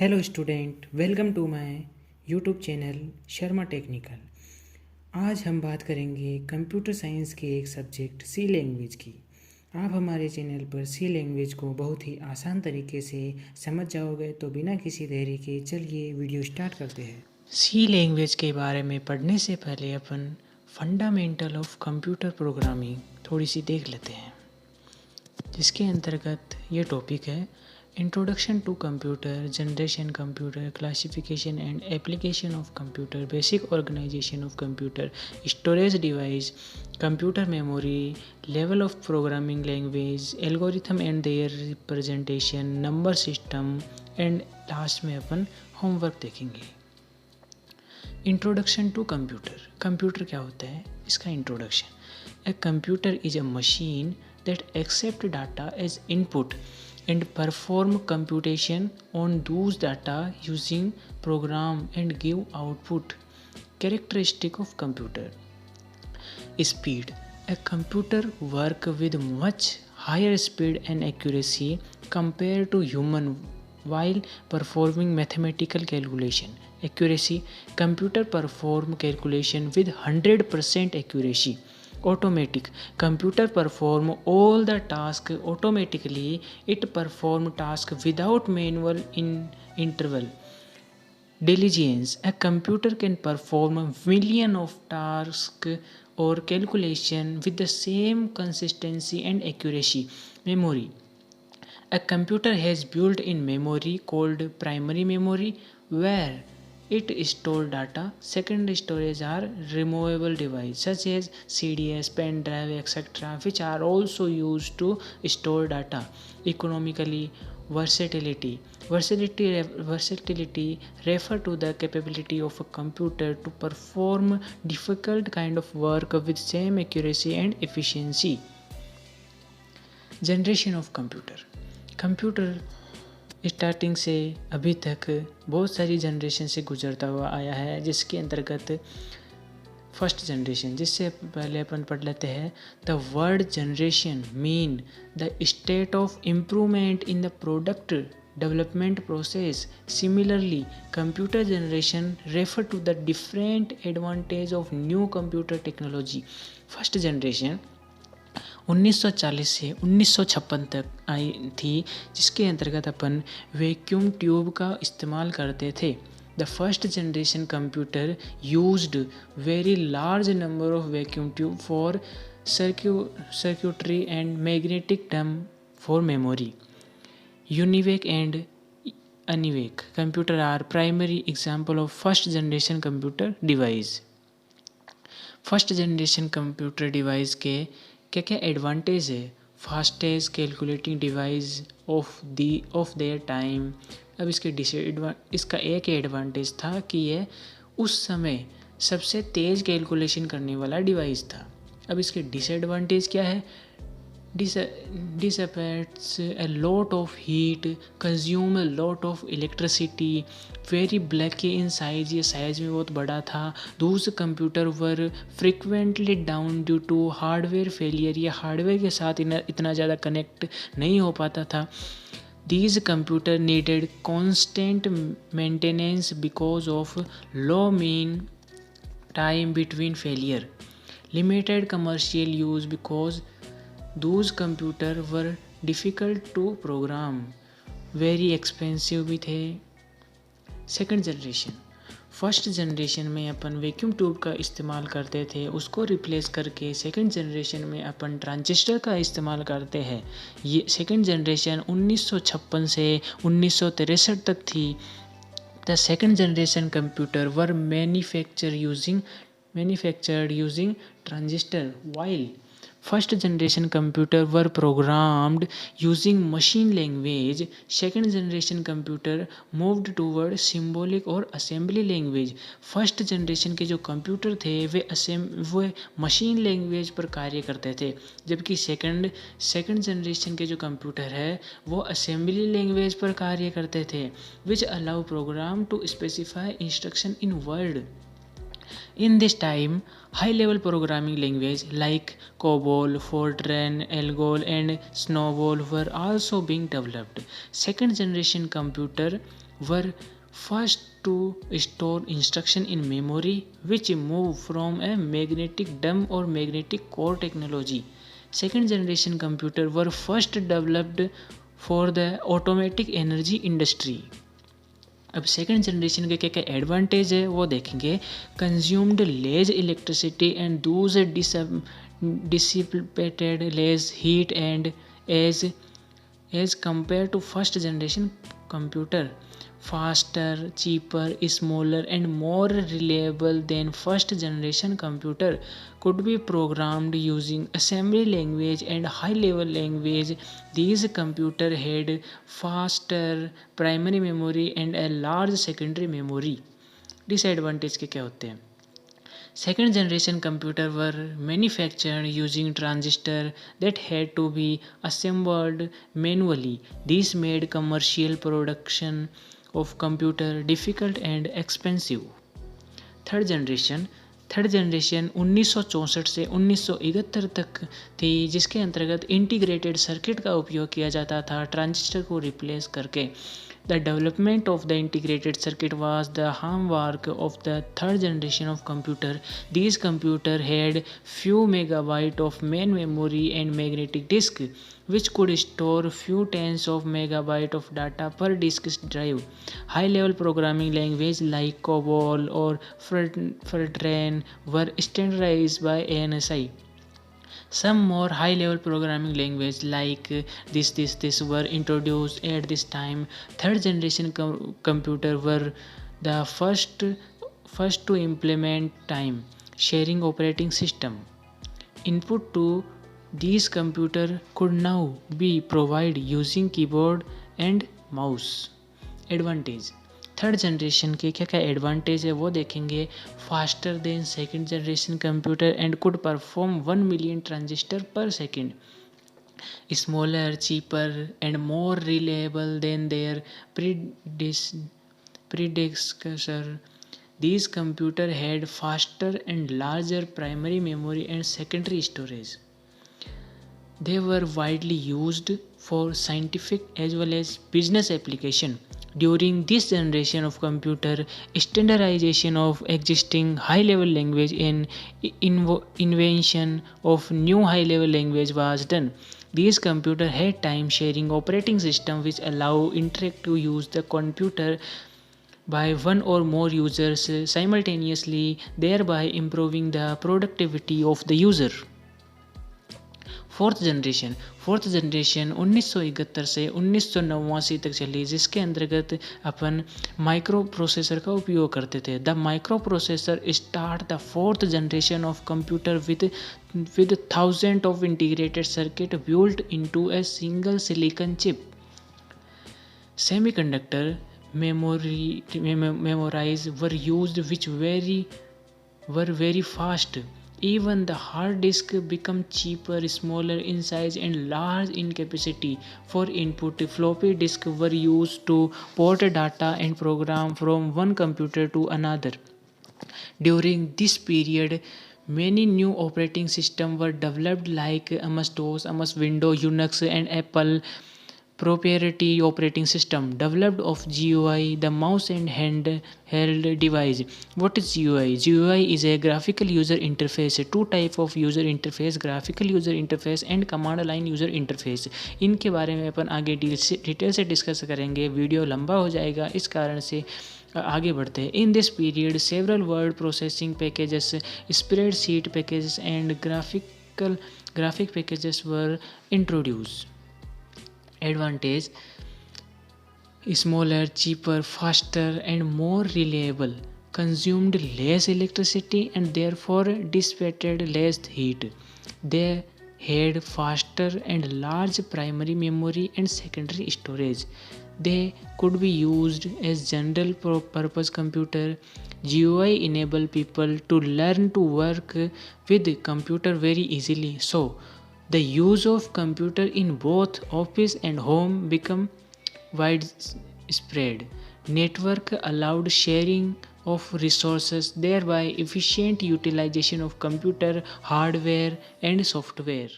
Hello student, welcome to my YouTube channel Sharma technical. आज हम बात करेंगे कंप्यूटर साइंस के एक सब्जेक्ट सी लैंग्वेज की। आप हमारे चैनल पर सी लैंग्वेज को बहुत ही आसान तरीके से समझ जाओगे, तो बिना किसी देरी के चलिए वीडियो स्टार्ट करते हैं। सी लैंग्वेज के बारे में पढ़ने से पहले अपन फंडामेंटल ऑफ कंप्यूटर प्रोग्रामिंग थोड़ी सी देख लेते हैं, जिसके अंतर्गत ये टॉपिक है introduction to computer, generation computer, classification and application of computer, basic organisation of computer, storage device, computer memory, level of programming language, algorithm and their representation, number system and last में अपन homework देखेंगे। Introduction to computer. Computer क्या होता है, इसका introduction. A computer is a machine that accept data as input and perform computation on those data using program and give output. Characteristic of computer. Speed. A computer work with much higher speed and accuracy compared to human while performing mathematical calculation. Accuracy. Computer perform calculation with 100% accuracy. Automatic. Computer perform all the task automatically. It perform task without manual interval. Diligence. A computer can perform a million of tasks or calculation with the same consistency and accuracy. Memory. A computer has built-in memory called primary memory, where it stores data. Secondary storage are removable devices such as CDs, pen drive, etc., which are also used to store data. Economically, versatility. Versatility refer to the capability of a computer to perform difficult kind of work with same accuracy and efficiency. Generation of computer. Computer starting से अभी तक बहुत सारी generation से गुजरता हुआ आया है, जिसके अंतर्गत फर्स्ट जनरेशन, जिससे पहले अपन पढ़ लेते हैं। The word generation mean the state of improvement in the product development process. Similarly, computer generation refer to the different advantage of new computer technology. First generation 1940 से 1956 तक आई थी, जिसके अंतर्गत अपन वैक्यूम ट्यूब का इस्तेमाल करते थे. The first generation computer used very large number of vacuum tube for circuitry and magnetic drum for memory. UNIVAC and ENIAC computer are primary example of first generation computer device. First generation computer device के क्या क्या advantage है? Fastest calculating device of their time. अब इसका एक advantage था कि यह उस समय सबसे तेज़ कैलकुलेशन करने वाला डिवाइस था. अब इसके डिसएडवांटेज क्या है? dissipates a lot of heat, consume a lot of electricity, very bulky in size. ये साइज में बहुत बड़ा था. Those computer were frequently down due to hardware failure. ये हार्डवेयर के साथ इतना ज़्यादा कनेक्ट नहीं हो पाता था. These computer needed constant maintenance because of low mean time between failure. Limited commercial use because those computer were difficult to program, very expensive भी थे. Second generation. फर्स्ट जनरेशन में अपन वैक्यूम ट्यूब का इस्तेमाल करते थे, उसको रिप्लेस करके second generation में अपन ट्रांजिस्टर का इस्तेमाल करते हैं. ये सेकंड जनरेशन 1956 से 1963 तक थी. The second generation computer were manufactured using transistor, while first generation computer were programmed using machine language. Second generation computer moved toward symbolic और assembly language. फर्स्ट जनरेशन के जो कंप्यूटर थे वे मशीन लैंग्वेज पर कार्य करते थे, जबकि सेकंड जनरेशन के जो कंप्यूटर है वो असेंबली लैंग्वेज पर कार्य करते थे, which allow program to specify instruction in word. In this time, high-level programming languages like COBOL, Fortran, Algol, and Snowball were also being developed. Second generation computer were first to store instruction in memory, which moved from a magnetic dumb or magnetic core technology. Second generation computer were first developed for the automatic energy industry. अब second generation के क्या क्या advantage है वो देखेंगे. Consumed less electricity and those dissipated less heat and as compared to first generation computer. Faster, cheaper, smaller and more reliable than first generation computer, could be programmed using assembly language and high level language. These computer had faster primary memory and a large secondary memory. Disadvantage के क्या होते हैं? Second generation computer were manufactured using transistor that had to be assembled manually. This made commercial production of computer difficult and expensive. Third generation 1964 से 1971 तक थी, जिसके अंतर्गत integrated circuit का उपयोग किया जाता था ट्रांजिस्टर को रिप्लेस करके. The development of the integrated circuit was the hallmark of the third generation of computer. These computers had few megabytes of main memory and magnetic disk, which could store few tens of megabytes of data per disk drive. High-level programming languages like COBOL or Fortran were standardized by ANSI. Some more high-level programming languages like this were introduced at this time. Third generation computer were the first to implement time sharing operating system. Input to these computer could now be provided using keyboard and mouse. Advantage. Third generation के क्या क्या advantage है वो देखेंगे. Faster than second generation computer and could perform 1 million transistor per second. Smaller, cheaper and more reliable than their predecessor. These computers had faster and larger primary memory and secondary storage. They were widely used for scientific as well as business application. During this generation of computer, standardization of existing high-level language and invention of new high-level language was done. These computers had time-sharing operating system which allow interactive use the computer by one or more users simultaneously, thereby improving the productivity of the user. Fourth generation 1971 से 1989 तक चली, जिसके अंतर्गत अपन micro processor का उपयोग करते थे. The micro processor start the fourth generation of computer with thousands of integrated circuit built into a single silicon chip. Semiconductor memories were used which were very fast. Even the hard disk become cheaper, smaller in size and large in capacity for input. Floppy disk were used to port data and program from one computer to another. During this period, many new operating systems were developed like MS-DOS, MS Windows, Unix and Apple proprietary operating system. Developed of GUI, the mouse and handheld device. What is GUI? GUI is a graphical user interface. Two type of user interface, graphical user interface and command line user interface. इनके बारे में अपन आगे detail से discuss करेंगे. Video लंबा हो जाएगा, इस कारण से आगे बढ़ते हैं. In this period several word processing packages, spreadsheet packages and graphic packages were introduce. Advantage: smaller, cheaper, faster and more reliable, consumed less electricity and therefore dissipated less heat. They had faster and large primary memory and secondary storage. They could be used as general purpose computer. GUI enable people to learn to work with computer very easily. So the use of computer in both office and home become widespread. Network allowed sharing of resources, thereby efficient utilization of computer hardware and software.